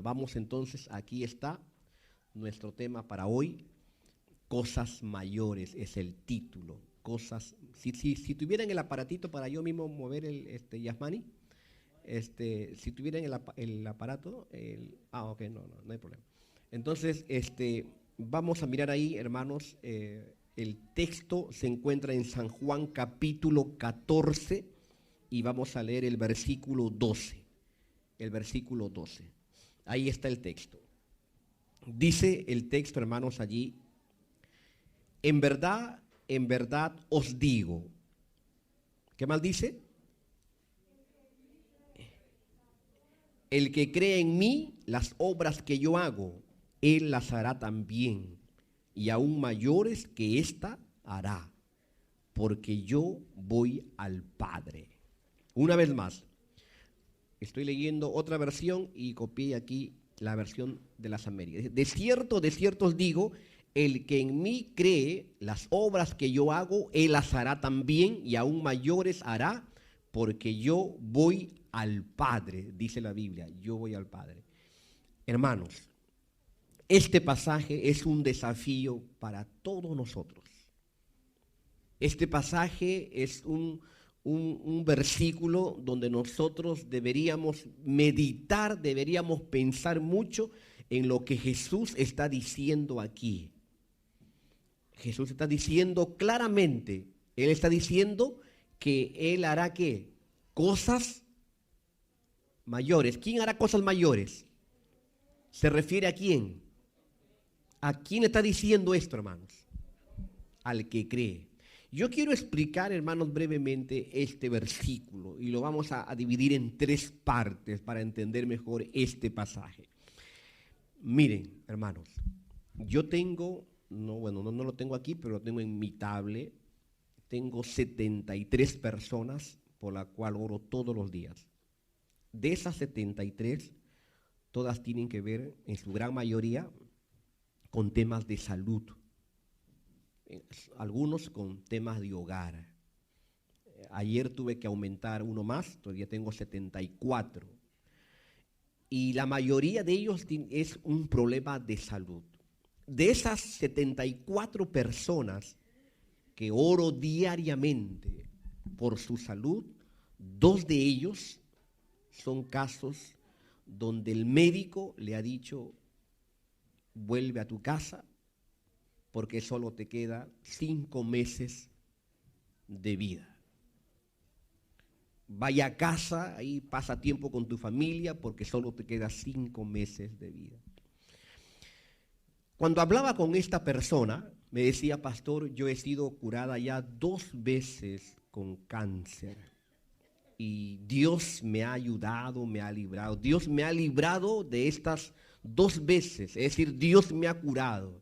Vamos entonces, aquí está nuestro tema para hoy. Cosas mayores es el título. Cosas. Si tuvieran el aparatito para yo mismo mover el Yasmani, si tuvieran el aparato, ok, no hay problema. Entonces, vamos a mirar ahí, hermanos, el texto se encuentra en San Juan capítulo 14 y vamos a leer el versículo 12. El versículo 12. Ahí está el texto. Dice el texto, hermanos, allí: en verdad os digo. ¿Qué más dice? El que cree en mí, las obras que yo hago, él las hará también, y aún mayores que ésta hará, porque yo voy al Padre. Una vez más, estoy leyendo otra versión y copié aquí la versión de las Américas. De cierto os digo, el que en mí cree, las obras que yo hago, él las hará también, y aún mayores hará, porque yo voy al Padre, dice la Biblia, yo voy al Padre. Hermanos, este pasaje es un desafío para todos nosotros. Este pasaje es un versículo donde nosotros deberíamos meditar, deberíamos pensar mucho en lo que Jesús está diciendo aquí. Jesús está diciendo claramente, Él está diciendo que Él hará ¿qué? Cosas mayores. ¿Quién hará cosas mayores? ¿Se refiere a quién? ¿A quién está diciendo esto, hermanos? Al que cree. Yo quiero explicar, hermanos, brevemente este versículo y lo vamos a dividir en tres partes para entender mejor este pasaje. Miren, hermanos, yo tengo, no lo tengo aquí, pero lo tengo en mi tablet. Tengo 73 personas por la cual oro todos los días. De esas 73, todas tienen que ver, en su gran mayoría, con temas de salud. Algunos con temas de hogar. Ayer tuve que aumentar uno más, todavía tengo 74. Y la mayoría de ellos es un problema de salud. De esas 74 personas que oro diariamente por su salud, 2 de ellos son casos donde el médico le ha dicho: vuelve a tu casa porque solo te queda 5 meses de vida. Vaya a casa, ahí pasa tiempo con tu familia porque solo te queda 5 meses de vida. Cuando hablaba con esta persona, me decía: pastor, yo he sido curada ya 2 veces con cáncer. Y Dios me ha ayudado, me ha librado. Dios me ha librado de estas 2 veces. Es decir, Dios me ha curado.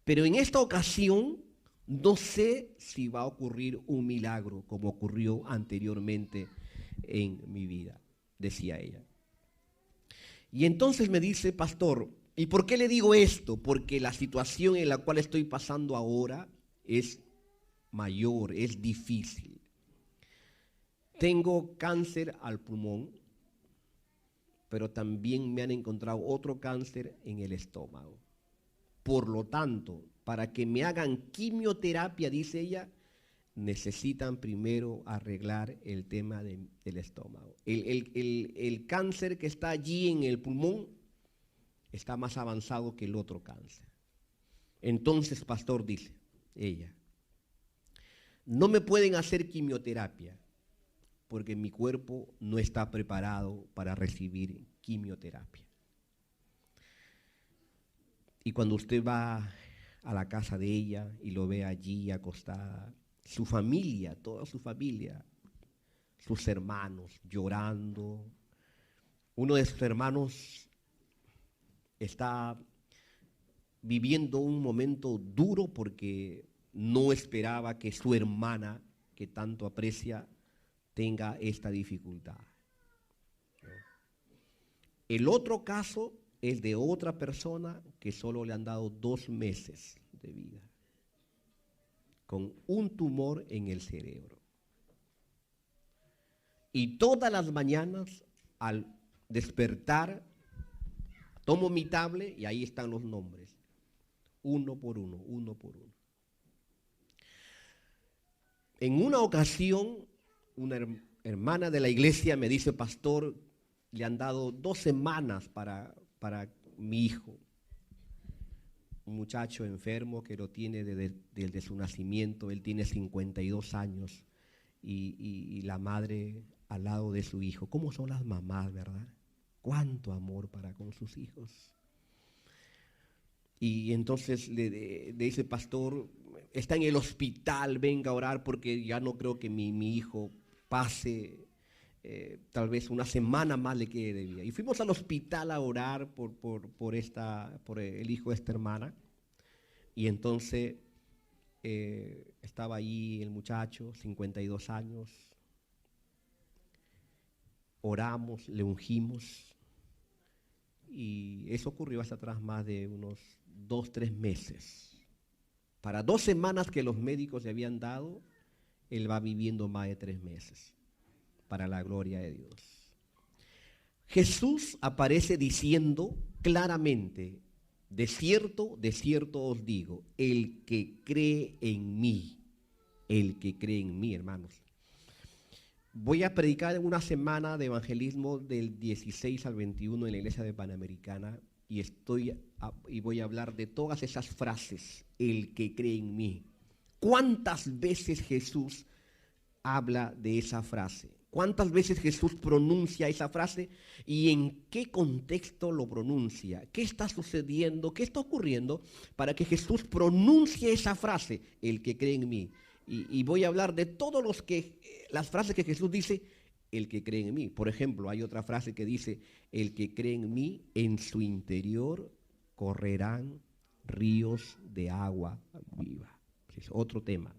Pero en esta ocasión no sé si va a ocurrir un milagro como ocurrió anteriormente en mi vida, decía ella. Y entonces me dice: pastor, ¿y por qué le digo esto? Porque la situación en la cual estoy pasando ahora es mayor, es difícil. Tengo cáncer al pulmón, pero también me han encontrado otro cáncer en el estómago. Por lo tanto, para que me hagan quimioterapia, dice ella, necesitan primero arreglar el tema del estómago. El cáncer que está allí en el pulmón está más avanzado que el otro cáncer. Entonces, pastor, dice ella, no me pueden hacer quimioterapia porque mi cuerpo no está preparado para recibir quimioterapia. Y cuando usted va a la casa de ella y lo ve allí acostada, su familia, toda su familia, sus hermanos llorando. Uno de sus hermanos está viviendo un momento duro porque no esperaba que su hermana, que tanto aprecia, tenga esta dificultad. El otro caso es de otra persona que solo le han dado 2 meses de vida, con un tumor en el cerebro. Y todas las mañanas al despertar Tomo mi tablet y ahí están los nombres, uno por uno, uno por uno. En una ocasión, una hermana de la iglesia me dice: pastor, le han dado 2 semanas para mi hijo, un muchacho enfermo que lo tiene desde su nacimiento. Él tiene 52 años y la madre al lado de su hijo. ¿Cómo son las mamás, verdad? Cuánto amor para con sus hijos. Y entonces le dice: pastor, está en el hospital, venga a orar porque ya no creo que mi hijo pase, tal vez una semana más le quede de vida. Y fuimos al hospital a orar por el hijo de esta hermana. Y entonces estaba ahí el muchacho, 52 años. Oramos, le ungimos. Y eso ocurrió hace atrás más de unos 2-3 meses. Para 2 semanas que los médicos le habían dado, él va viviendo más de 3 meses. Para la gloria de Dios. Jesús aparece diciendo claramente: de cierto os digo, el que cree en mí, hermanos. Voy a predicar en una semana de evangelismo del 16 al 21 en la iglesia de Panamericana y voy a hablar de todas esas frases, el que cree en mí. ¿Cuántas veces Jesús habla de esa frase? ¿Cuántas veces Jesús pronuncia esa frase y en qué contexto lo pronuncia? ¿Qué está sucediendo? ¿Qué está ocurriendo para que Jesús pronuncie esa frase, el que cree en mí? Y voy a hablar de todas las frases que Jesús dice, el que cree en mí. Por ejemplo, hay otra frase que dice: el que cree en mí, en su interior correrán ríos de agua viva. Es otro tema.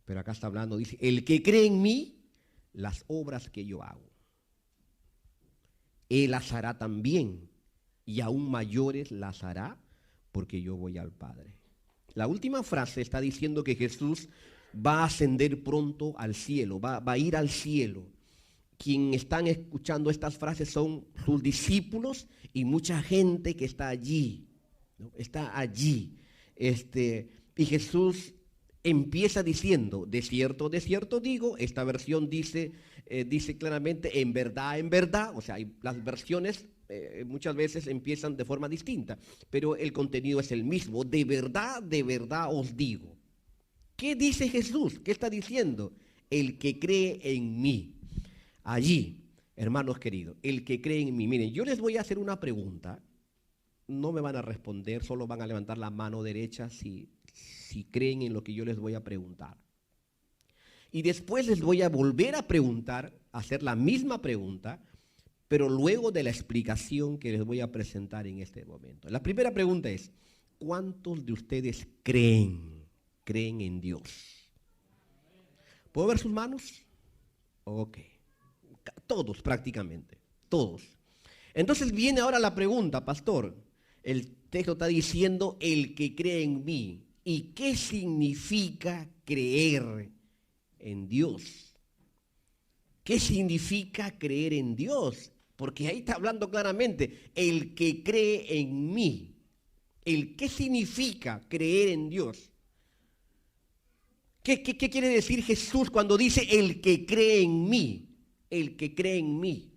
Pero acá está hablando, dice: el que cree en mí, las obras que yo hago, Él las hará también, y aún mayores las hará, porque yo voy al Padre. La última frase está diciendo que Jesús va a ascender pronto al cielo, va a ir al cielo. Quien están escuchando estas frases son sus discípulos y mucha gente que está allí, ¿no? Está allí. Y Jesús empieza diciendo: de cierto digo. Esta versión dice claramente en verdad. O sea, las versiones muchas veces empiezan de forma distinta, pero el contenido es el mismo. De verdad os digo. ¿Qué dice Jesús? ¿Qué está diciendo? El que cree en mí. Allí, hermanos queridos, el que cree en mí. Miren, yo les voy a hacer una pregunta. No me van a responder, solo van a levantar la mano derecha si creen en lo que yo les voy a preguntar. Y después les voy a volver a preguntar, hacer la misma pregunta, pero luego de la explicación que les voy a presentar en este momento. La primera pregunta es: ¿cuántos de ustedes creen en Dios? ¿Puedo ver sus manos? Ok. Todos prácticamente, todos. Entonces viene ahora la pregunta: pastor, el texto está diciendo el que cree en mí. ¿Y qué significa creer en Dios? ¿Qué significa creer en Dios? Porque ahí está hablando claramente, el que cree en mí. ¿Qué significa creer en Dios? ¿Qué quiere decir Jesús cuando dice el que cree en mí? El que cree en mí.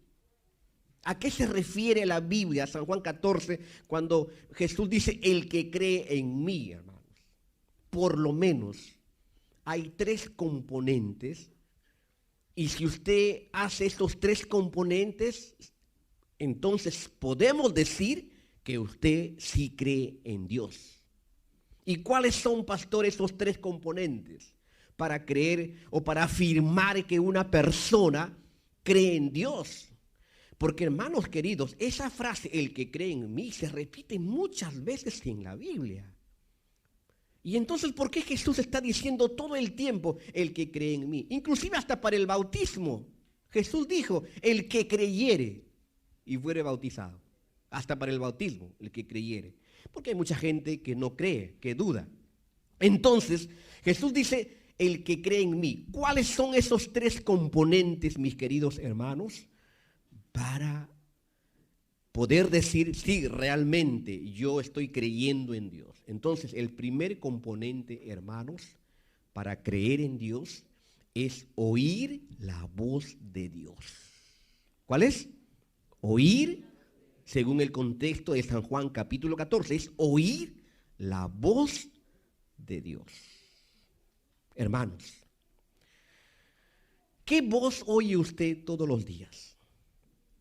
¿A qué se refiere la Biblia, San Juan 14, cuando Jesús dice el que cree en mí, hermanos? Por lo menos hay 3 componentes, y si usted hace estos 3 componentes, entonces podemos decir que usted sí cree en Dios. ¿Y cuáles son, pastor, esos 3 componentes para creer o para afirmar que una persona cree en Dios? Porque, hermanos queridos, esa frase, el que cree en mí, se repite muchas veces en la Biblia. Y entonces, ¿por qué Jesús está diciendo todo el tiempo el que cree en mí? Inclusive hasta para el bautismo. Jesús dijo, el que creyere y fuere bautizado. Hasta para el bautismo, el que creyere. Porque hay mucha gente que no cree, que duda. Entonces, Jesús dice, el que cree en mí. ¿Cuáles son esos 3 componentes, mis queridos hermanos? Para poder decir, sí, realmente yo estoy creyendo en Dios. Entonces, el primer componente, hermanos, para creer en Dios es oír la voz de Dios. ¿Cuál es? Oír, según el contexto de San Juan capítulo 14, es oír la voz de Dios. Hermanos, ¿qué voz oye usted todos los días?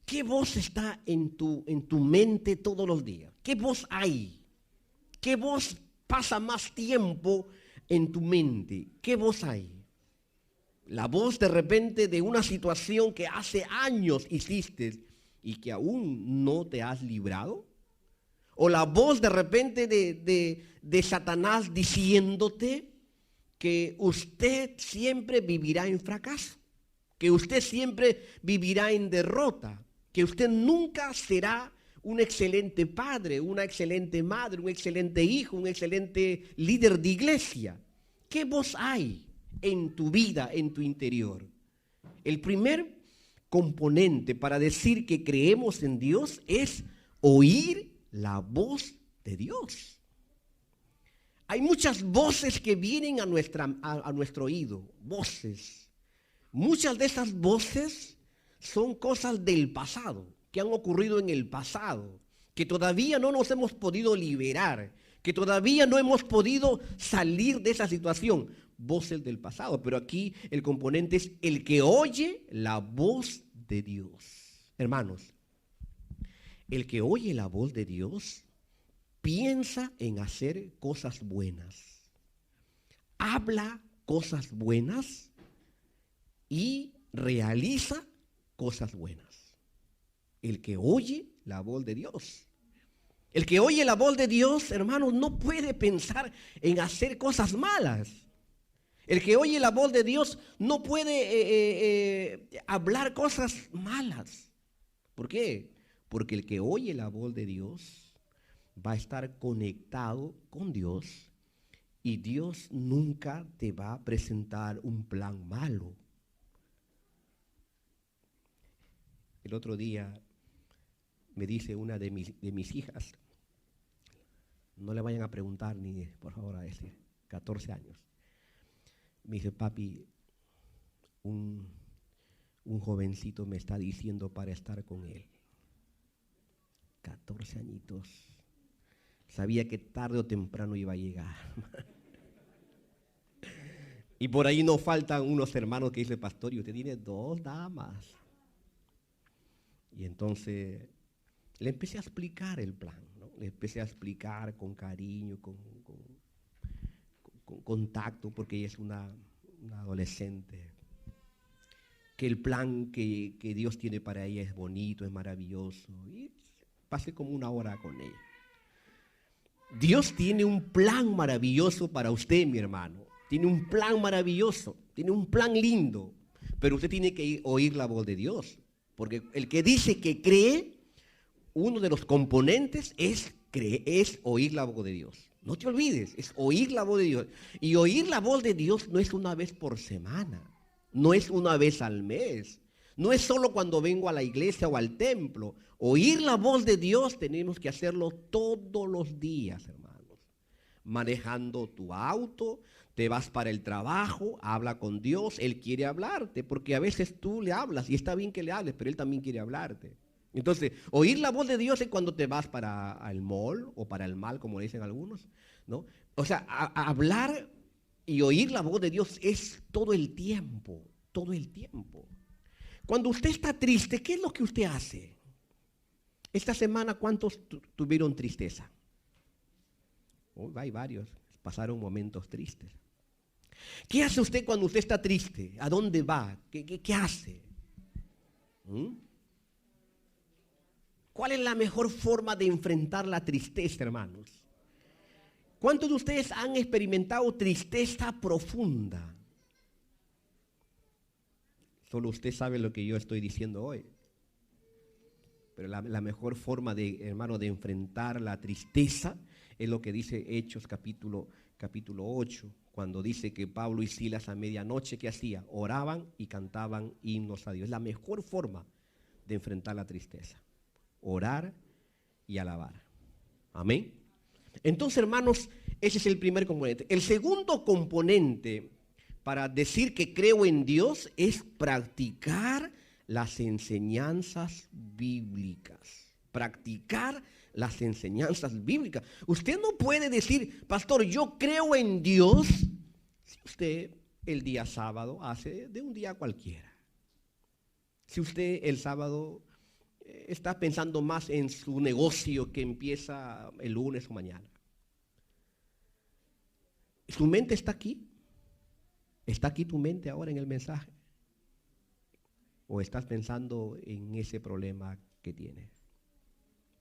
¿Qué voz está en tu mente todos los días? ¿Qué voz hay? ¿Qué voz pasa más tiempo en tu mente? ¿Qué voz hay? La voz de repente de una situación que hace años hiciste y que aún no te has librado. O la voz de repente de Satanás diciéndote que usted siempre vivirá en fracaso, que usted siempre vivirá en derrota, que usted nunca será un excelente padre, una excelente madre, un excelente hijo, un excelente líder de iglesia. ¿Qué voz hay en tu vida, en tu interior? El primer componente para decir que creemos en Dios es oír la voz de Dios. Hay muchas voces que vienen a nuestro oído, voces. Muchas de esas voces son cosas del pasado, que han ocurrido en el pasado, que todavía no nos hemos podido liberar, que todavía no hemos podido salir de esa situación. Voces del pasado, pero aquí el componente es el que oye la voz de Dios. Hermanos, el que oye la voz de Dios piensa en hacer cosas buenas, habla cosas buenas y realiza cosas buenas. El que oye la voz de Dios. El que oye la voz de Dios, hermanos, no puede pensar en hacer cosas malas. El que oye la voz de Dios no puede hablar cosas malas. ¿Por qué? Porque el que oye la voz de Dios va a estar conectado con Dios y Dios nunca te va a presentar un plan malo. El otro día me dice una de mis hijas, no le vayan a preguntar ni por favor a ese, 14 años. Me dice, papi, un jovencito me está diciendo para estar con él. 14 añitos. Sabía que tarde o temprano iba a llegar. Y por ahí no faltan unos hermanos que dicen, pastor, y usted tiene 2 damas. Y entonces le empecé a explicar el plan, ¿no? Le empecé a explicar con cariño, con contacto, porque ella es una adolescente, que el plan que Dios tiene para ella es bonito, es maravilloso. Y pasé como 1 hora con ella. Dios tiene un plan maravilloso para usted, mi hermano. Tiene un plan maravilloso, tiene un plan lindo, pero usted tiene que oír la voz de Dios, porque el que dice que cree, uno de los componentes es oír la voz de Dios. No te olvides, es oír la voz de Dios. Y oír la voz de Dios no es una vez por semana, no es una vez al mes, no es solo cuando vengo a la iglesia o al templo. Oír la voz de Dios tenemos que hacerlo todos los días, hermanos. Manejando tu auto, te vas para el trabajo, habla con Dios, Él quiere hablarte, porque a veces tú le hablas y está bien que le hables, pero Él también quiere hablarte. Entonces, oír la voz de Dios es cuando te vas para el mall o para el mal, como dicen algunos, ¿no? O sea, hablar y oír la voz de Dios es todo el tiempo, todo el tiempo. Cuando usted está triste, ¿qué es lo que usted hace? Esta semana, ¿cuántos tuvieron tristeza? Hay varios, pasaron momentos tristes. ¿Qué hace usted cuando usted está triste? ¿A dónde va? ¿Qué hace? ¿Cuál es la mejor forma de enfrentar la tristeza, hermanos? ¿Cuántos de ustedes han experimentado tristeza profunda? Solo usted sabe lo que yo estoy diciendo hoy. Pero la mejor forma hermano, de enfrentar la tristeza es lo que dice Hechos capítulo 8, cuando dice que Pablo y Silas a medianoche, ¿qué hacían? Oraban y cantaban himnos a Dios. Es la mejor forma de enfrentar la tristeza. Orar y alabar. Amén. Entonces, hermanos, ese es el primer componente. El segundo componente para decir que creo en Dios es practicar las enseñanzas bíblicas. Practicar las enseñanzas bíblicas. Usted no puede decir, pastor, yo creo en Dios, si usted el día sábado hace de un día cualquiera. Si usted el sábado está pensando más en su negocio que empieza el lunes o mañana. ¿Su mente está aquí? ¿Está aquí tu mente ahora en el mensaje? ¿O estás pensando en ese problema que tienes?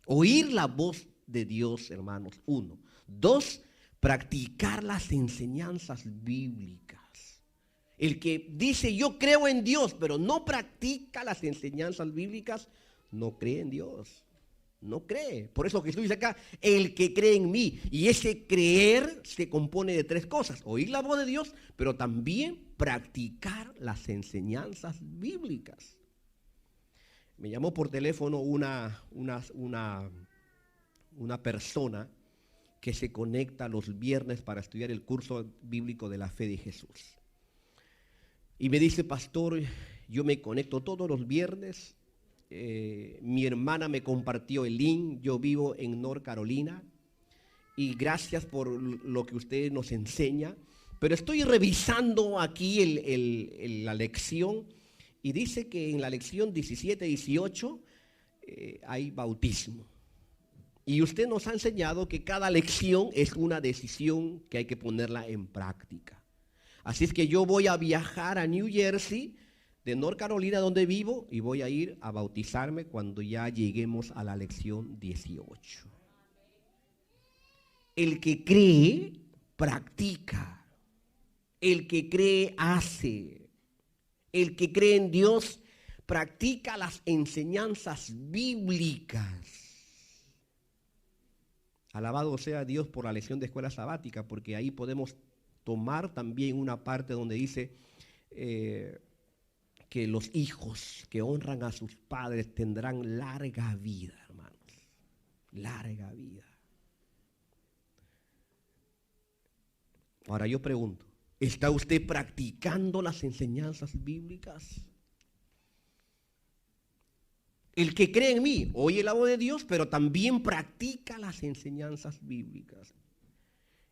Oír la voz de Dios, hermanos, 1. 2, practicar las enseñanzas bíblicas. El que dice yo creo en Dios, pero no practica las enseñanzas bíblicas, no cree en Dios. No cree. Por eso Jesús dice acá, el que cree en mí. Y ese creer se compone de 3 cosas. Oír la voz de Dios, pero también practicar las enseñanzas bíblicas. Me llamó por teléfono una persona que se conecta los viernes para estudiar el curso bíblico de la fe de Jesús. Y me dice, pastor, yo me conecto todos los viernes. Mi hermana me compartió el link. Yo vivo en North Carolina. Y gracias por lo que usted nos enseña. Pero estoy revisando aquí la lección. Y dice que en la lección 17-18 hay bautismo. Y usted nos ha enseñado que cada lección es una decisión que hay que ponerla en práctica. Así es que yo voy a viajar a New Jersey, de North Carolina, donde vivo, y voy a ir a bautizarme cuando ya lleguemos a la lección 18. El que cree, practica. El que cree, hace. El que cree en Dios, practica las enseñanzas bíblicas. Alabado sea Dios por la lección de escuela sabática, porque ahí podemos tomar también una parte donde dice que los hijos que honran a sus padres tendrán larga vida, hermanos. Larga vida. Ahora yo pregunto, ¿está usted practicando las enseñanzas bíblicas? El que cree en mí, oye la voz de Dios, pero también practica las enseñanzas bíblicas.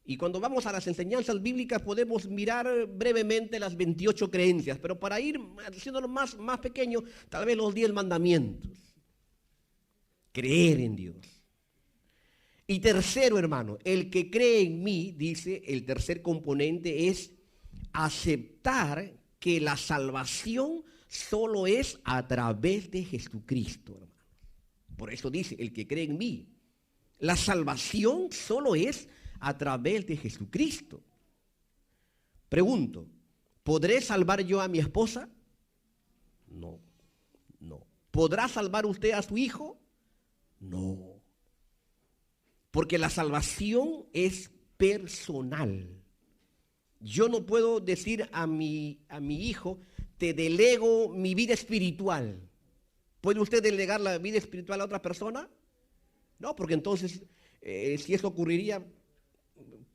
Y cuando vamos a las enseñanzas bíblicas podemos mirar brevemente las 28 creencias, pero para ir haciéndolo más pequeño, tal vez los 10 mandamientos. Creer en Dios. Y tercero, hermano, el que cree en mí, dice, el tercer componente es aceptar que la salvación solo es a través de Jesucristo, hermano. Por eso dice, el que cree en mí, la salvación solo es a través de Jesucristo. Pregunto, ¿podré salvar yo a mi esposa? No. ¿Podrá salvar usted a su hijo? No. Porque la salvación es personal. Yo no puedo decir a mi hijo, te delego mi vida espiritual. ¿Puede usted delegar la vida espiritual a otra persona? No, porque entonces, si eso ocurriría,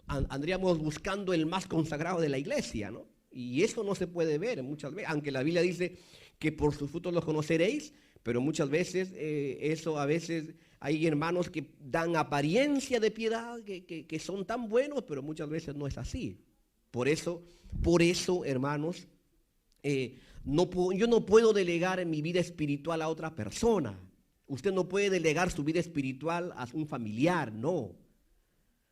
andríamos buscando el más consagrado de la iglesia, ¿no? Y eso no se puede ver muchas veces, aunque la Biblia dice que por sus frutos los conoceréis, pero muchas veces eso a veces hay hermanos que dan apariencia de piedad, que son tan buenos, pero muchas veces no es así. Por eso, hermanos, yo no puedo delegar mi vida espiritual a otra persona. Usted no puede delegar su vida espiritual a un familiar, no.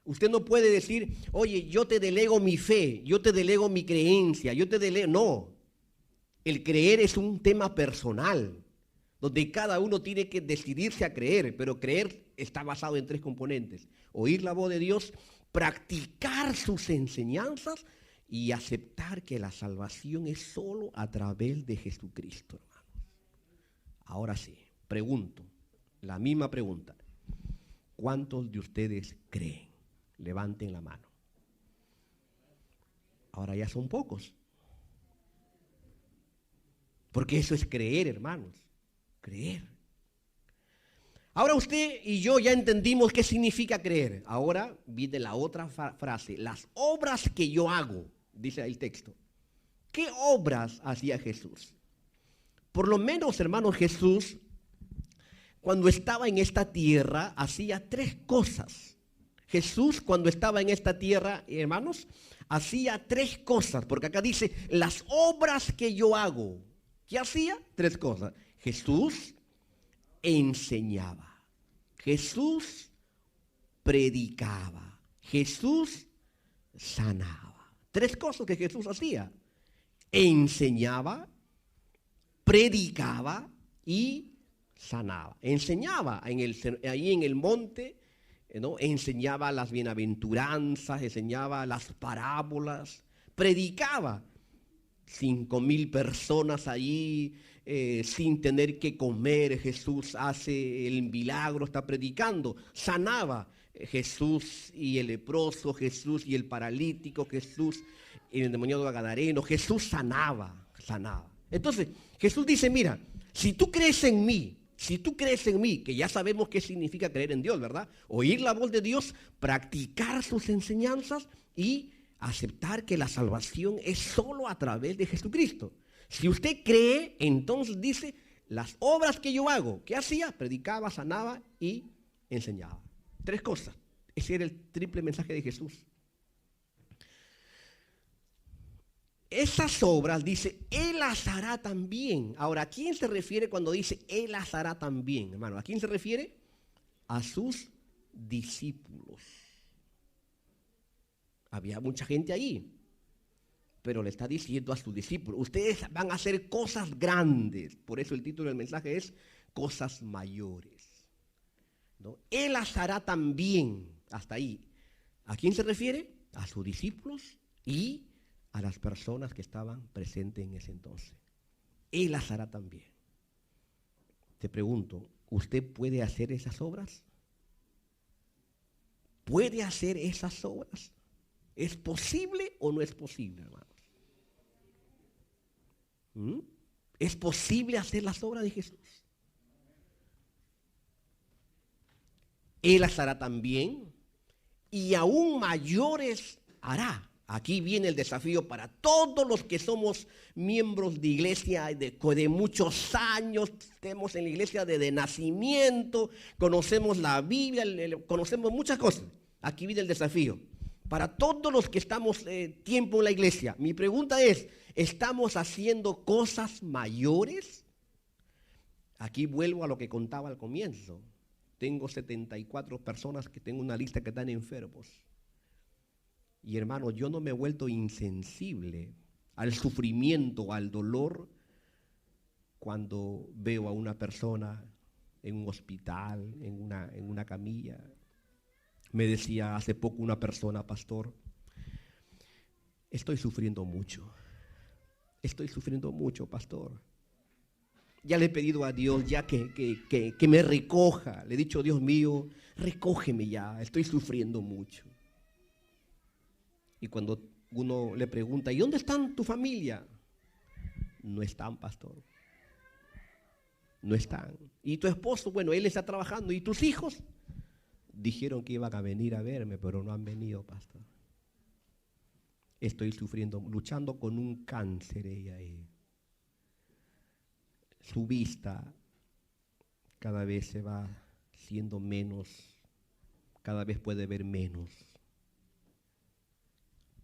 Usted no puede decir, oye, yo te delego mi fe, yo te delego mi creencia, yo te delego. No. El creer es un tema personal, donde cada uno tiene que decidirse a creer, pero creer está basado en 3 componentes. Oír la voz de Dios, practicar sus enseñanzas y aceptar que la salvación es solo a través de Jesucristo, hermanos. Ahora sí, pregunto, la misma pregunta. ¿Cuántos de ustedes creen? Levanten la mano. Ahora ya son pocos. Porque eso es creer, hermanos. Creer. Ahora usted y yo ya entendimos qué significa creer. Ahora viene la otra frase. Las obras que yo hago, dice el texto. ¿Qué obras hacía Jesús? Por lo menos, hermanos, Jesús, cuando estaba en esta tierra, hacía 3 cosas. Jesús, cuando estaba en esta tierra, hermanos, hacía 3 cosas. Porque acá dice, las obras que yo hago. ¿Qué hacía? 3 cosas. Jesús enseñaba. Jesús predicaba. Jesús sanaba. 3 cosas que Jesús hacía. Enseñaba, predicaba y sanaba. Enseñaba ahí en el monte, ¿no? Enseñaba las bienaventuranzas, enseñaba las parábolas, predicaba. 5,000 personas allí sin tener que comer. Jesús hace el milagro, está predicando. Sanaba. Jesús y el leproso, Jesús y el paralítico, Jesús y el endemoniado gadareno. Jesús sanaba. Entonces Jesús dice, mira, si tú crees en mí, que ya sabemos qué significa creer en Dios, ¿verdad? Oír la voz de Dios, practicar sus enseñanzas y aceptar que la salvación es solo a través de Jesucristo. Si usted cree, entonces dice, las obras que yo hago, ¿qué hacía? Predicaba, sanaba y enseñaba. 3 cosas. Ese era el triple mensaje de Jesús. Esas obras, dice, Él las hará también. Ahora, ¿a quién se refiere cuando dice Él las hará también, hermano? ¿A quién se refiere? A sus discípulos. Había mucha gente ahí, pero le está diciendo a sus discípulos, ustedes van a hacer cosas grandes. Por eso el título del mensaje es Cosas Mayores, ¿no? Él las hará también. Hasta ahí. ¿A quién se refiere? A sus discípulos y a las personas que estaban presentes en ese entonces. Él las hará también. Te pregunto, ¿usted puede hacer esas obras? ¿Puede hacer esas obras? ¿Es posible o no es posible, hermanos? ¿Es posible hacer las obras de Jesús? Él las hará también y aún mayores hará. Aquí viene el desafío para todos los que somos miembros de iglesia de muchos años, estemos en la iglesia desde nacimiento, conocemos la Biblia, conocemos muchas cosas. Aquí viene el desafío. Para todos los que estamos tiempo en la iglesia, mi pregunta es, ¿estamos haciendo cosas mayores? Aquí vuelvo a lo que contaba al comienzo. Tengo 74 personas que tengo una lista que están enfermos. Y hermano, yo no me he vuelto insensible al sufrimiento, al dolor, cuando veo a una persona en un hospital, en una camilla. Me decía hace poco una persona, pastor, estoy sufriendo mucho, pastor. Ya le he pedido a Dios ya que me recoja. Le he dicho, Dios mío, recógeme ya, estoy sufriendo mucho. Y cuando uno le pregunta, ¿y dónde están tu familia? No están, pastor. No están. ¿Y tu esposo? Bueno, él está trabajando. ¿Y tus hijos? Dijeron que iban a venir a verme, pero no han venido, pastor. Estoy sufriendo, luchando con un cáncer ella. Su vista cada vez se va siendo menos, cada vez puede ver menos.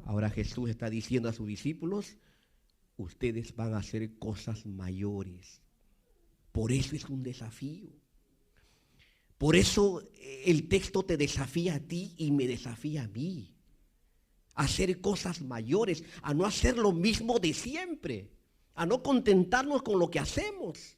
Ahora Jesús está diciendo a sus discípulos, ustedes van a hacer cosas mayores. Por eso es un desafío. Por eso el texto te desafía a ti y me desafía a mí. A hacer cosas mayores, a no hacer lo mismo de siempre, a no contentarnos con lo que hacemos.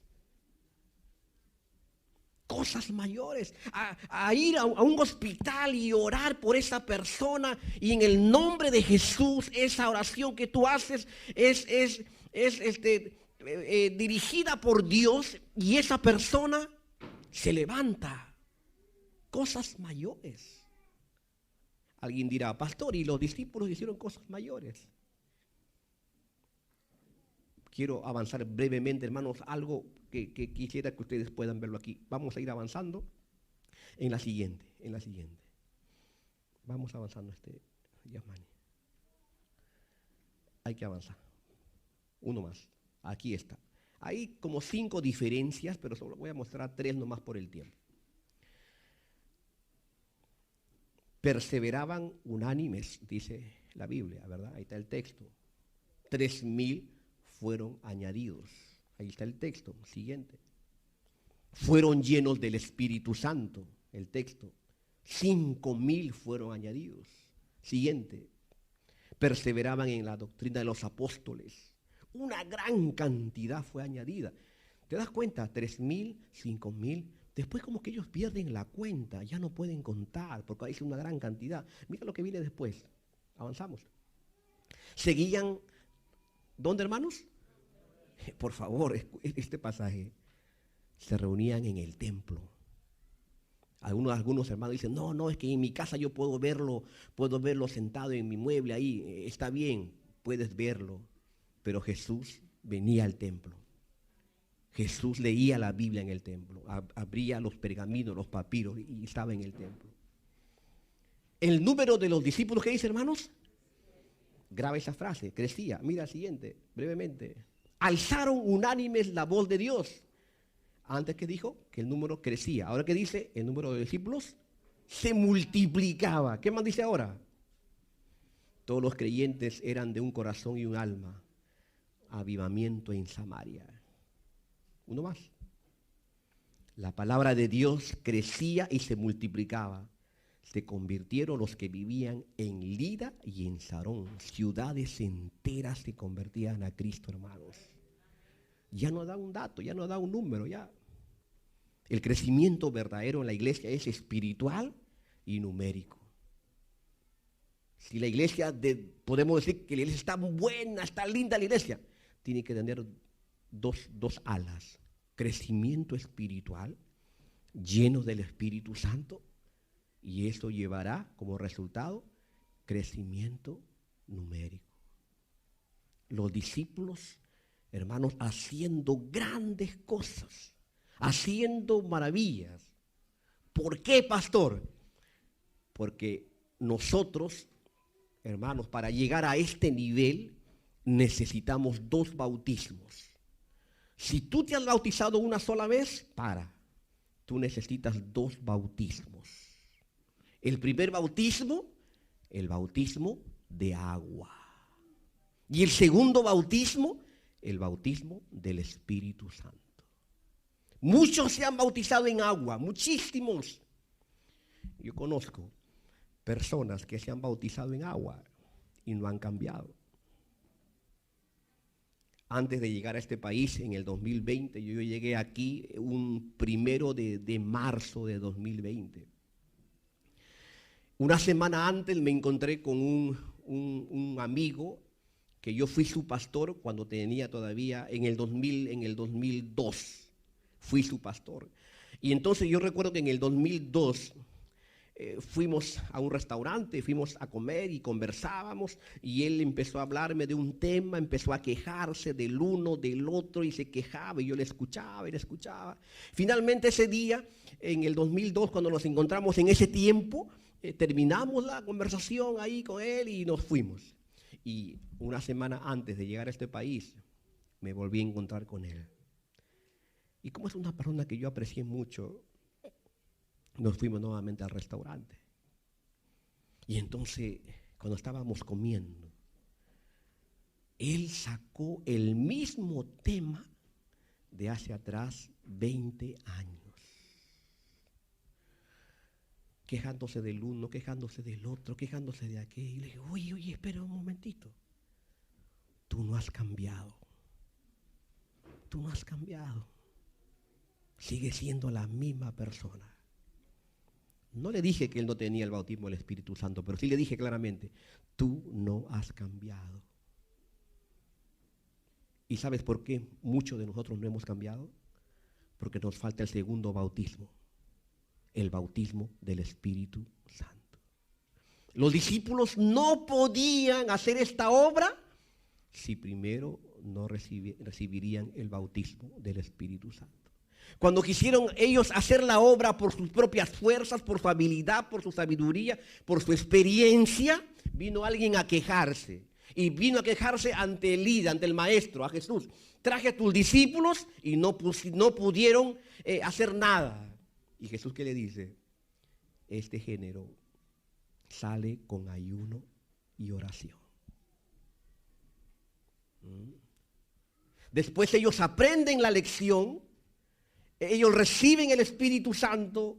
Cosas mayores, a ir a un hospital y orar por esa persona y en el nombre de Jesús esa oración que tú haces es dirigida por Dios y esa persona se levanta. Cosas mayores. Alguien dirá, pastor, y los discípulos hicieron cosas mayores. Quiero avanzar brevemente, hermanos, algo que quisiera que ustedes puedan verlo aquí. Vamos a ir avanzando. En la siguiente. Vamos avanzando Yasmani. Hay que avanzar. Uno más. Aquí está. Hay como 5 diferencias, pero solo voy a mostrar 3 nomás por el tiempo. Perseveraban unánimes, dice la Biblia, ¿verdad? Ahí está el texto. 3,000 fueron añadidos. Ahí está el texto. Siguiente. Fueron llenos del Espíritu Santo. El texto. 5,000 fueron añadidos. Siguiente. Perseveraban en la doctrina de los apóstoles. Una gran cantidad fue añadida. ¿Te das cuenta? 3,000, 5,000. Después como que ellos pierden la cuenta, ya no pueden contar, porque hay una gran cantidad. Mira lo que viene después. Avanzamos. Seguían, ¿dónde, hermanos? Por favor, este pasaje. Se reunían en el templo. Algunos hermanos dicen, no, es que en mi casa yo puedo verlo sentado en mi mueble ahí. Está bien, puedes verlo. Pero Jesús venía al templo. Jesús leía la Biblia en el templo, abría los pergaminos, los papiros y estaba en el templo. El número de los discípulos, ¿qué dice, hermanos? Graba esa frase, crecía. Mira el siguiente, brevemente. Alzaron unánimes la voz de Dios. Antes que dijo que el número crecía. Ahora que dice, el número de discípulos se multiplicaba. ¿Qué más dice ahora? Todos los creyentes eran de un corazón y un alma. Avivamiento en Samaria. Uno más. La palabra de Dios crecía y se multiplicaba. Se convirtieron los que vivían en Lida y en Sarón. Ciudades enteras se convertían a Cristo, hermanos. Ya no da un dato, ya no da un número, ya. El crecimiento verdadero en la iglesia es espiritual y numérico. Si la iglesia, podemos decir que la iglesia está buena, está linda la iglesia, tiene que tener dos alas. Crecimiento espiritual, lleno del Espíritu Santo, y eso llevará como resultado crecimiento numérico. Los discípulos, hermanos, haciendo grandes cosas, haciendo maravillas. ¿Por qué, pastor? Porque nosotros, hermanos, para llegar a este nivel necesitamos 2 bautismos. Si tú te has bautizado una sola vez, tú necesitas 2 bautismos. El primer bautismo, el bautismo de agua. Y el segundo bautismo, el bautismo del Espíritu Santo. Muchos se han bautizado en agua, muchísimos. Yo conozco personas que se han bautizado en agua y no han cambiado. Antes de llegar a este país, en el 2020, yo llegué aquí un 1 de marzo de 2020. Una semana antes me encontré con un amigo que yo fui su pastor cuando tenía todavía, en el 2002, fui su pastor. Y entonces yo recuerdo que en el 2002 fuimos a un restaurante, fuimos a comer y conversábamos, y él empezó a hablarme de un tema, empezó a quejarse del uno, del otro, y se quejaba, y yo le escuchaba y le escuchaba. Finalmente ese día, en el 2002, cuando nos encontramos en ese tiempo, terminamos la conversación ahí con él y nos fuimos. Y una semana antes de llegar a este país, me volví a encontrar con él. Y como es una persona que yo aprecié mucho, nos fuimos nuevamente al restaurante. Y entonces, cuando estábamos comiendo, él sacó el mismo tema de hace atrás 20 años. Quejándose del uno, quejándose del otro, quejándose de aquel. Y le dije, oye, espera un momentito. Tú no has cambiado. Tú no has cambiado. Sigues siendo la misma persona. No le dije que él no tenía el bautismo del Espíritu Santo, pero sí le dije claramente, tú no has cambiado. ¿Y sabes por qué muchos de nosotros no hemos cambiado? Porque nos falta el segundo bautismo, el bautismo del Espíritu Santo. Los discípulos no podían hacer esta obra si primero no recibirían el bautismo del Espíritu Santo. Cuando quisieron ellos hacer la obra por sus propias fuerzas, por su habilidad, por su sabiduría, por su experiencia, vino alguien a quejarse. Y vino a quejarse ante el líder, ante el maestro, a Jesús. Traje a tus discípulos y no pudieron hacer nada. Y Jesús, ¿qué le dice? Este género sale con ayuno y oración. Después ellos aprenden la lección, ellos reciben el Espíritu Santo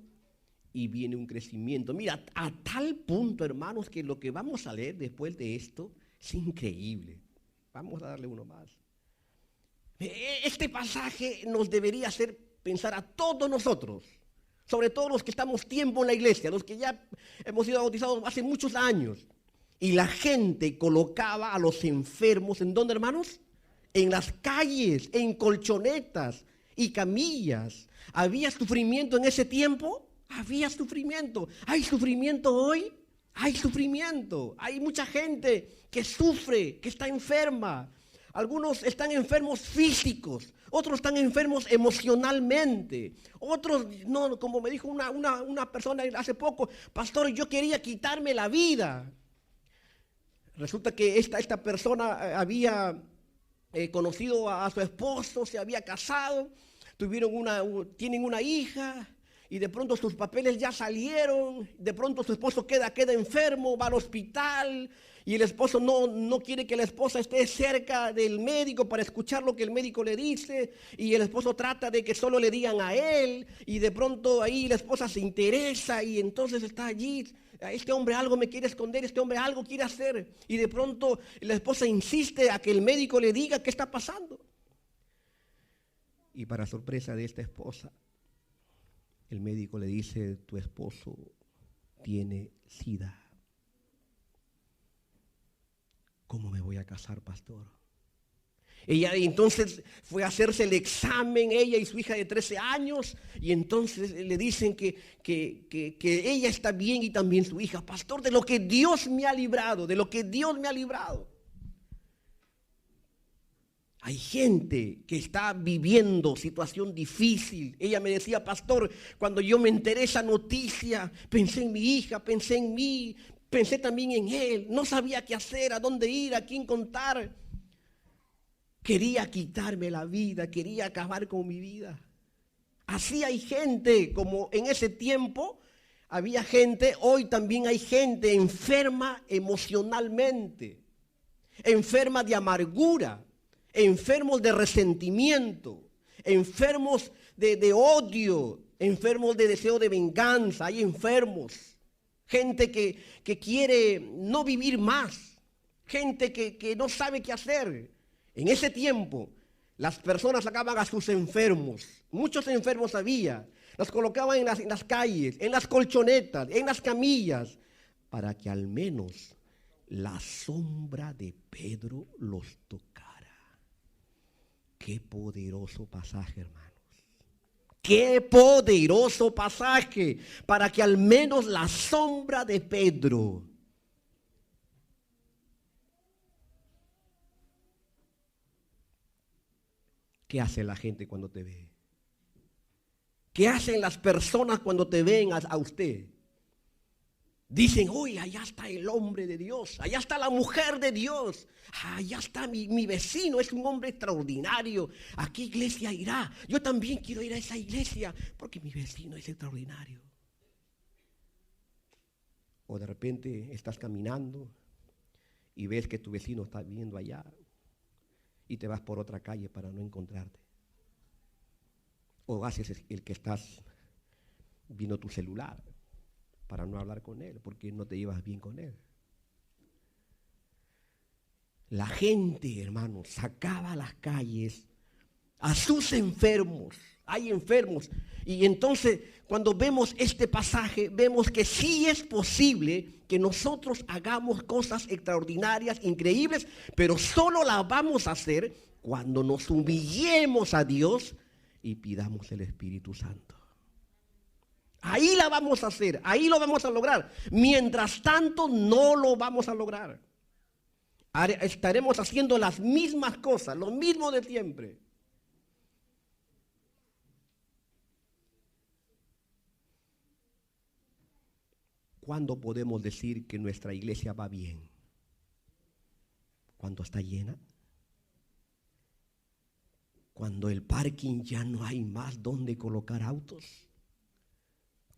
y viene un crecimiento. Mira, a tal punto, hermanos, que lo que vamos a leer después de esto es increíble. Vamos a darle uno más. Este pasaje nos debería hacer pensar a todos nosotros, sobre todo los que estamos tiempo en la iglesia, los que ya hemos sido bautizados hace muchos años. Y la gente colocaba a los enfermos, ¿en dónde, hermanos? En las calles, en colchonetas y camillas. ¿Había sufrimiento en ese tiempo? Había sufrimiento. ¿Hay sufrimiento hoy? Hay sufrimiento. Hay mucha gente que sufre, que está enferma. Algunos están enfermos físicos, otros están enfermos emocionalmente, otros, no, como me dijo una persona hace poco, pastor, yo quería quitarme la vida. Resulta que esta persona había conocido a su esposo, se había casado, tienen una hija y de pronto sus papeles ya salieron, de pronto su esposo queda enfermo, va al hospital y el esposo no quiere que la esposa esté cerca del médico para escuchar lo que el médico le dice y el esposo trata de que solo le digan a él y de pronto ahí la esposa se interesa y entonces está allí. Este hombre algo me quiere esconder, este hombre algo quiere hacer. Y de pronto la esposa insiste a que el médico le diga qué está pasando. Y para sorpresa de esta esposa, el médico le dice, tu esposo tiene SIDA. ¿Cómo me voy a casar, pastor? Ella entonces fue a hacerse el examen, ella y su hija de 13 años, y entonces le dicen que ella está bien y también su hija. Pastor, de lo que Dios me ha librado, de lo que Dios me ha librado. Hay gente que está viviendo situación difícil. Ella me decía, pastor, cuando yo me enteré esa noticia, pensé en mi hija, pensé en mí, pensé también en él. No sabía qué hacer, a dónde ir, a quién contar. Quería quitarme la vida, quería acabar con mi vida. Así hay gente, como en ese tiempo había gente, hoy también hay gente enferma emocionalmente, enferma de amargura, enfermos de resentimiento, enfermos de odio, enfermos de deseo de venganza. Hay enfermos, gente que quiere no vivir más, gente que no sabe qué hacer. En ese tiempo, las personas sacaban a sus enfermos, muchos enfermos había, los colocaban en las calles, en las colchonetas, en las camillas, para que al menos la sombra de Pedro los tocara. Qué poderoso pasaje, hermanos. Qué poderoso pasaje, para que al menos la sombra de Pedro. ¿Qué hace la gente cuando te ve? ¿Qué hacen las personas cuando te ven a usted? Dicen, uy, allá está el hombre de Dios, allá está la mujer de Dios, allá está mi vecino, es un hombre extraordinario. ¿A qué iglesia irá? Yo también quiero ir a esa iglesia porque mi vecino es extraordinario. O de repente estás caminando y ves que tu vecino está viviendo allá y te vas por otra calle para no encontrarte. O haces el que estás viendo tu celular para no hablar con él, porque no te llevas bien con él. La gente, hermanos, sacaba a las calles a sus enfermos. Hay enfermos. Y entonces, cuando vemos este pasaje, vemos que sí es posible que nosotros hagamos cosas extraordinarias, increíbles, pero solo las vamos a hacer cuando nos humillemos a Dios y pidamos el Espíritu Santo. Ahí la vamos a hacer, ahí lo vamos a lograr. Mientras tanto, no lo vamos a lograr. Estaremos haciendo las mismas cosas, lo mismo de siempre. ¿Cuándo podemos decir que nuestra iglesia va bien? ¿Cuando está llena? Cuando el parking ya no hay más donde colocar autos.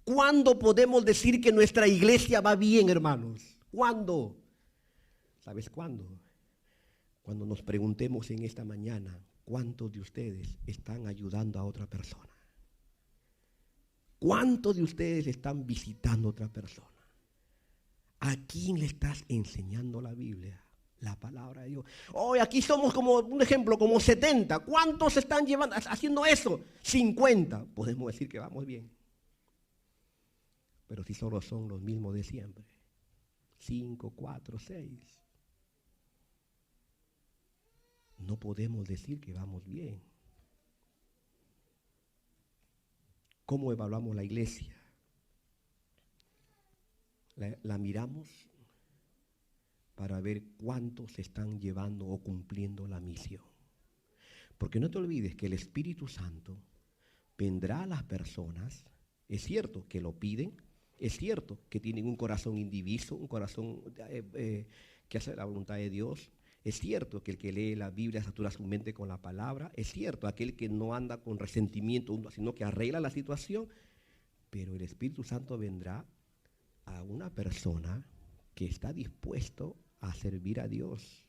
¿Cuándo podemos decir que nuestra iglesia va bien, hermanos? ¿Cuándo? ¿Sabes cuándo? Cuando nos preguntemos en esta mañana, ¿cuántos de ustedes están ayudando a otra persona? ¿Cuántos de ustedes están visitando a otra persona? ¿A quién le estás enseñando la Biblia? La palabra de Dios. Hoy aquí somos como un ejemplo, como 70. ¿Cuántos están haciendo eso? 50. Podemos decir que vamos bien. Pero si solo son los mismos de siempre. 5, 4, 6. No podemos decir que vamos bien. ¿Cómo evaluamos la iglesia? La miramos para ver cuántos están llevando o cumpliendo la misión. Porque no te olvides que el Espíritu Santo vendrá a las personas, es cierto que lo piden, es cierto que tienen un corazón indiviso, un corazón que hace la voluntad de Dios, es cierto que el que lee la Biblia satura su mente con la palabra, es cierto aquel que no anda con resentimiento, sino que arregla la situación, pero el Espíritu Santo vendrá a una persona que está dispuesto a servir a Dios.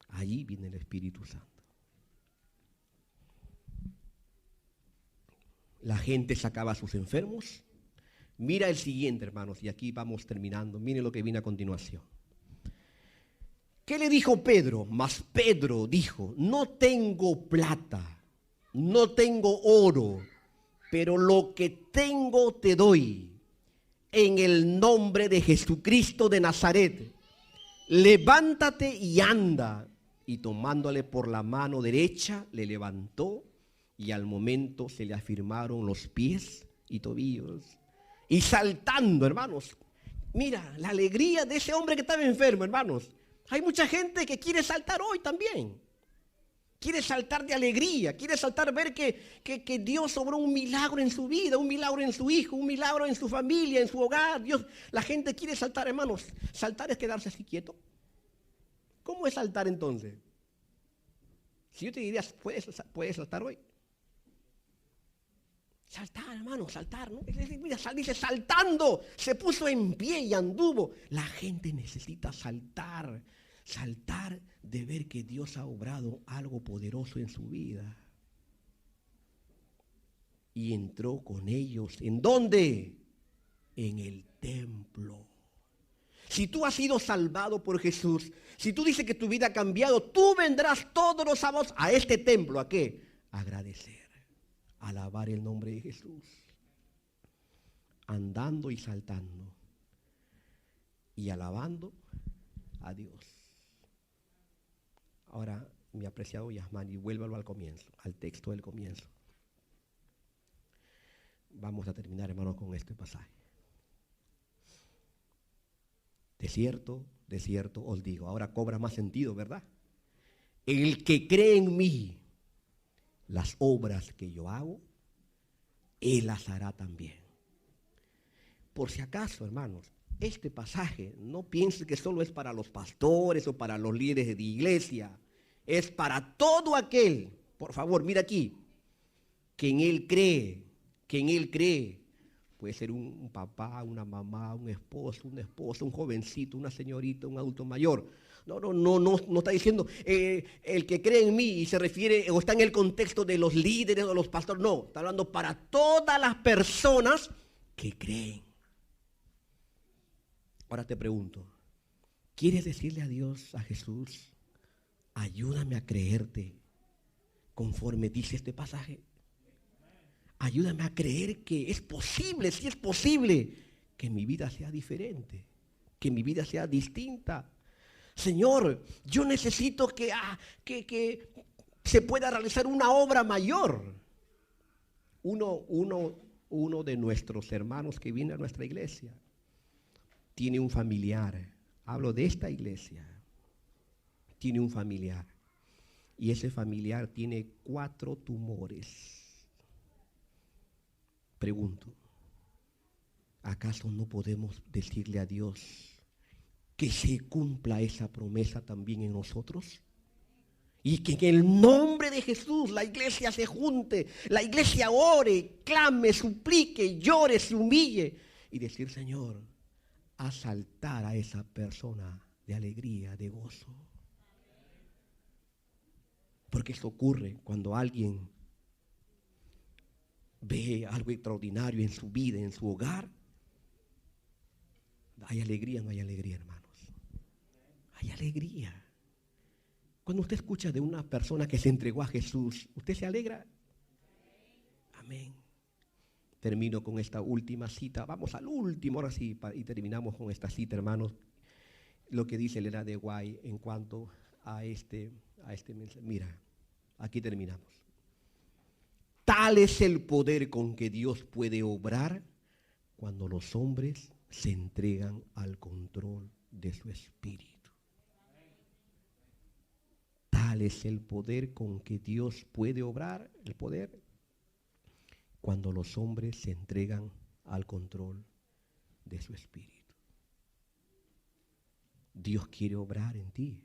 Allí viene el Espíritu Santo. La gente sacaba a sus enfermos. Mira el siguiente, hermanos, y aquí vamos terminando. Miren lo que viene a continuación. ¿Qué le dijo Pedro? Mas Pedro dijo, no tengo plata, no tengo oro, pero lo que tengo te doy. En el nombre de Jesucristo de Nazaret, levántate y anda. Y tomándole por la mano derecha, le levantó y al momento se le afirmaron los pies y tobillos. Y saltando, hermanos, mira la alegría de ese hombre que estaba enfermo, hermanos. Hay mucha gente que quiere saltar hoy también. Quiere saltar de alegría, quiere saltar ver que Dios obró un milagro en su vida, un milagro en su hijo, un milagro en su familia, en su hogar. Dios, la gente quiere saltar, hermanos. Saltar es quedarse así quieto. ¿Cómo es saltar entonces? Si yo te diría, ¿puedes saltar hoy? Saltar, hermano, saltar, ¿no? Mira, dice saltando, se puso en pie y anduvo. La gente necesita saltar. Saltar de ver que Dios ha obrado algo poderoso en su vida. Y entró con ellos. ¿En dónde? En el templo. Si tú has sido salvado por Jesús, si tú dices que tu vida ha cambiado, tú vendrás todos los sábados a este templo. ¿A qué? A agradecer, a alabar el nombre de Jesús. Andando y saltando. Y alabando a Dios. Ahora, mi apreciado Yasmani, vuélvalo al comienzo, al texto del comienzo. Vamos a terminar, hermanos, con este pasaje. De cierto os digo, ahora cobra más sentido, ¿verdad? El que cree en mí, las obras que yo hago, él las hará también. Por si acaso, hermanos, este pasaje no piense que solo es para los pastores o para los líderes de iglesia. Es para todo aquel, por favor, mira aquí, que en él cree, Puede ser un papá, una mamá, un esposo, una esposa, un jovencito, una señorita, un adulto mayor. No está diciendo el que cree en mí y se refiere o está en el contexto de los líderes o los pastores. No, está hablando para todas las personas que creen. Ahora te pregunto, ¿quieres decirle a Dios, a Jesús, ayúdame a creerte conforme dice este pasaje? Ayúdame a creer que es posible, si es posible, que mi vida sea diferente, que mi vida sea distinta. Señor, yo necesito que se pueda realizar una obra mayor. Uno de nuestros hermanos que viene a nuestra iglesia tiene un familiar, hablo de esta iglesia, tiene un familiar y ese familiar tiene 4 tumores. Pregunto, ¿acaso no podemos decirle a Dios que se cumpla esa promesa también en nosotros? Y que en el nombre de Jesús la iglesia se junte, la iglesia ore, clame, suplique, llore, se humille y decir: Señor, haz saltar a esa persona de alegría, de gozo. Porque esto ocurre cuando alguien ve algo extraordinario en su vida, en su hogar. ¿Hay alegría? No hay alegría, hermanos. Hay alegría. Cuando usted escucha de una persona que se entregó a Jesús, ¿usted se alegra? Amén. Termino con esta última cita. Vamos al último, ahora sí, y terminamos con esta cita, hermanos. Lo que dice Elena de White en cuanto a este mensaje. Mira, aquí terminamos. Tal es el poder con que Dios puede obrar cuando los hombres se entregan al control de su espíritu. Tal es el poder con que Dios puede obrar, el poder, cuando los hombres se entregan al control de su espíritu. Dios quiere obrar en ti.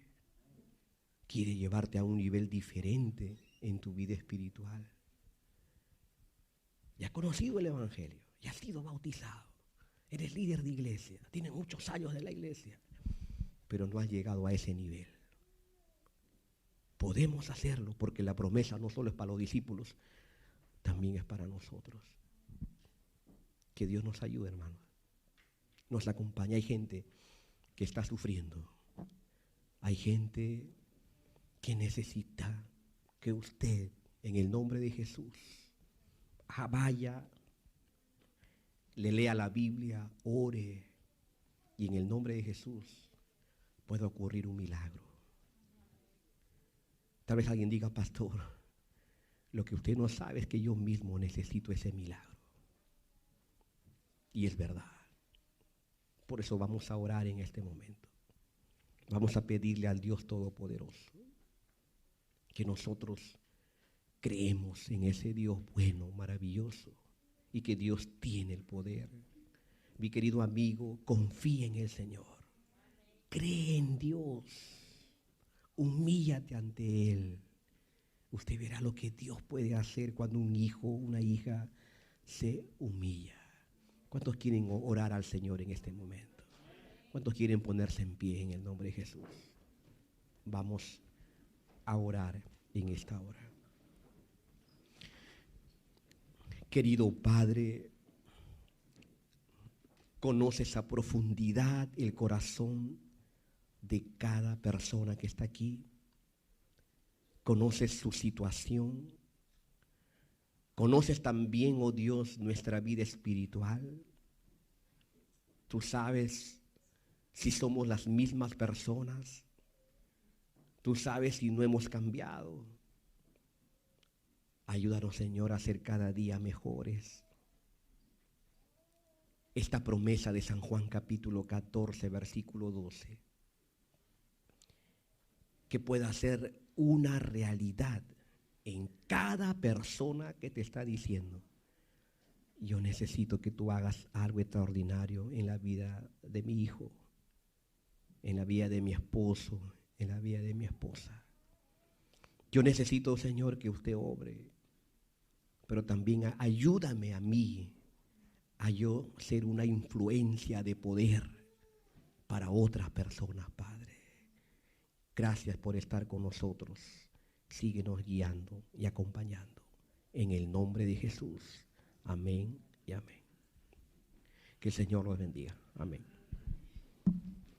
Quiere llevarte a un nivel diferente en tu vida espiritual. Ya has conocido el Evangelio, ya has sido bautizado, eres líder de iglesia, tienes muchos años de la iglesia, pero no has llegado a ese nivel. Podemos hacerlo porque la promesa no solo es para los discípulos, también es para nosotros. Que Dios nos ayude, hermanos. Nos acompaña. Hay gente que está sufriendo. Hay gente que necesita que usted, en el nombre de Jesús, vaya, le lea la Biblia, ore, y en el nombre de Jesús puede ocurrir un milagro. Tal vez alguien diga: pastor, lo que usted no sabe es que yo mismo necesito ese milagro. Y es verdad. Por eso vamos a orar en este momento. Vamos a pedirle al Dios Todopoderoso que nosotros creemos en ese Dios bueno, maravilloso, y que Dios tiene el poder. Mi querido amigo, confía en el Señor. Cree en Dios. Humíllate ante Él. Usted verá lo que Dios puede hacer cuando un hijo, una hija se humilla. ¿Cuántos quieren orar al Señor en este momento? ¿Cuántos quieren ponerse en pie en el nombre de Jesús? Vamos a orar en esta hora. Querido Padre, conoces a profundidad el corazón de cada persona que está aquí. Conoces su situación. Conoces también, oh Dios, nuestra vida espiritual. Tú sabes si somos las mismas personas. Tú sabes si no hemos cambiado. Ayúdanos, Señor, a ser cada día mejores. Esta promesa de San Juan capítulo 14, versículo 12, que pueda ser una realidad en cada persona que te está diciendo: yo necesito que tú hagas algo extraordinario en la vida de mi hijo, en la vida de mi esposo, en la vida de mi esposa. Yo necesito, Señor, que usted obre, pero también ayúdame a mí a yo ser una influencia de poder para otras personas, Padre. Gracias por estar con nosotros. Síguenos guiando y acompañando. En el nombre de Jesús. Amén y amén. Que el Señor los bendiga. Amén.